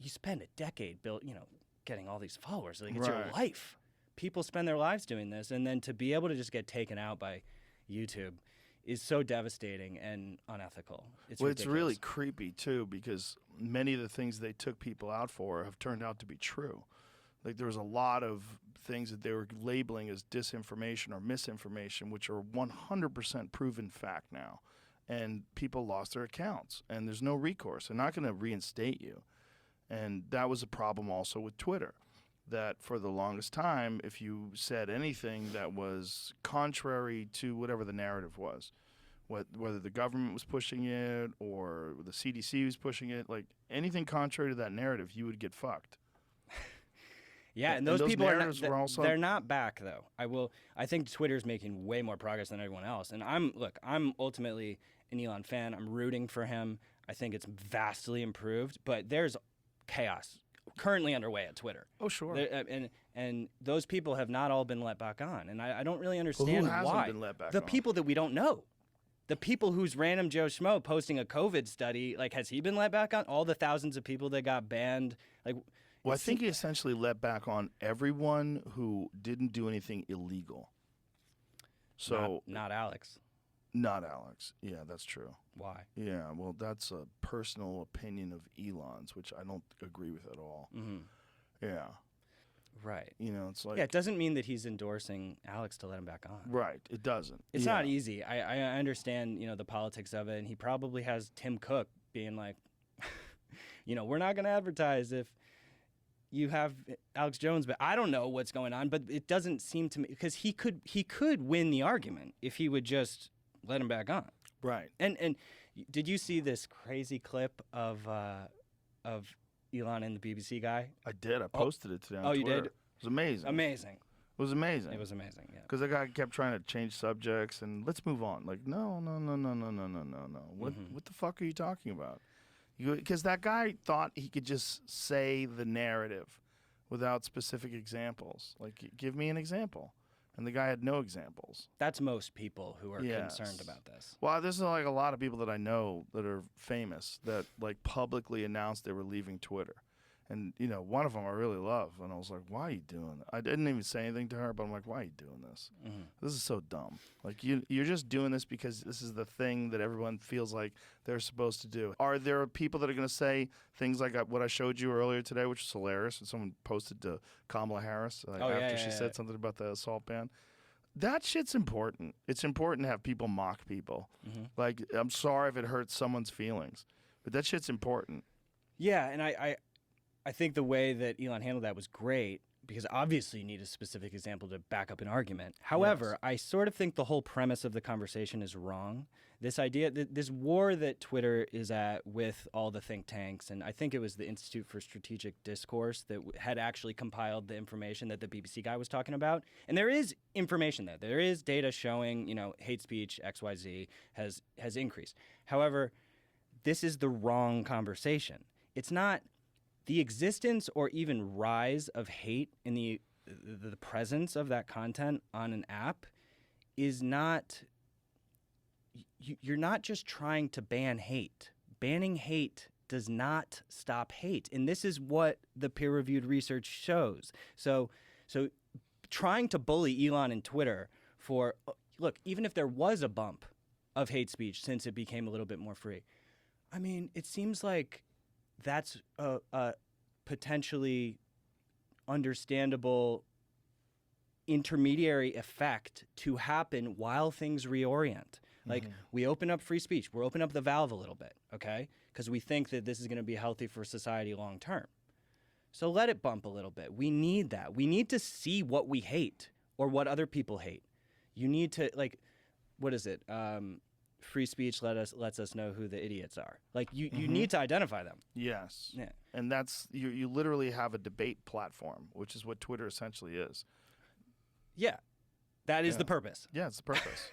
you spend a decade getting all these followers. Like, it's your life. People spend their lives doing this, and then to be able to just get taken out by YouTube is so devastating and unethical. It's ridiculous. It's really creepy too, because many of the things they took people out for have turned out to be true. Like, there was a lot of things that they were labeling as disinformation or misinformation, which are 100% proven fact now. And people lost their accounts, and there's no recourse. They're not going to reinstate you. And that was a problem also with Twitter, that for the longest time, if you said anything that was contrary to whatever the narrative was, whether the government was pushing it or the CDC was pushing it, like anything contrary to that narrative, you would get fucked. Yeah, and those people they're not back though. I think Twitter's making way more progress than everyone else. And I'm ultimately an Elon fan. I'm rooting for him. I think it's vastly improved, but there's chaos currently underway at Twitter. Oh, sure. And those people have not all been let back on. And I don't really understand who hasn't why. Been let back the on? People that we don't know. The people who's random Joe Schmo posting a COVID study, like, has he been let back on? All the thousands of people that got banned, like. Well, I think he essentially let back on everyone who didn't do anything illegal. So not Alex. Not Alex. Yeah, that's true. Why? Yeah, well, that's a personal opinion of Elon's, which I don't agree with at all. Mm-hmm. Yeah. Right. It's like... Yeah, it doesn't mean that he's endorsing Alex to let him back on. Right, it doesn't. It's not easy. I understand, the politics of it, and he probably has Tim Cook being like, we're not going to advertise if you have Alex Jones, but I don't know what's going on, but it doesn't seem to me, because he could win the argument if he would just let him back on. Right. And did you see this crazy clip of Elon and the BBC guy? I did. I posted it today on Twitter. You did? It was amazing. Amazing. It was amazing. It was amazing, yeah. Because the guy kept trying to change subjects and let's move on. Like, no. What the fuck are you talking about? Because that guy thought he could just say the narrative without specific examples. Like, give me an example. And the guy had no examples. That's most people who are concerned about this. Well, there's like a lot of people that I know that are famous that like publicly announced they were leaving Twitter. And, one of them I really love. And I was like, why are you doing that? I didn't even say anything to her, but I'm like, why are you doing this? Mm-hmm. This is so dumb. Like, you're just doing this because this is the thing that everyone feels like they're supposed to do. Are there people that are going to say things like what I showed you earlier today, which is hilarious, and someone posted to Kamala Harris after she said something about the assault ban? That shit's important. It's important to have people mock people. Mm-hmm. Like, I'm sorry if it hurts someone's feelings, but that shit's important. Yeah, and I think the way that Elon handled that was great, because obviously you need a specific example to back up an argument. However, yes. I sort of think the whole premise of the conversation is wrong. This idea, this war that Twitter is at with all the think tanks, and I think it was the Institute for Strategic Discourse that had actually compiled the information that the BBC guy was talking about. And there is information there. There is data showing, hate speech, XYZ has increased. However, this is the wrong conversation. It's not... The existence or even rise of hate in the presence of that content on an app is not... You're not just trying to ban hate. Banning hate does not stop hate. And this is what the peer-reviewed research shows. So trying to bully Elon and Twitter for... Look, even if there was a bump of hate speech since it became a little bit more free, I mean, it seems like... That's a potentially understandable intermediary effect to happen while things reorient. Like, we open up free speech. We're opening up the valve a little bit, okay? Because we think that this is going to be healthy for society long term. So let it bump a little bit. We need that. We need to see what we hate or what other people hate. You need to, like, what is it? Free speech lets us know who the idiots are. Like, you need to identify them. Yes. Yeah. And that's you literally have a debate platform, which is what Twitter essentially is. Yeah. That is the purpose. Yeah, it's the purpose.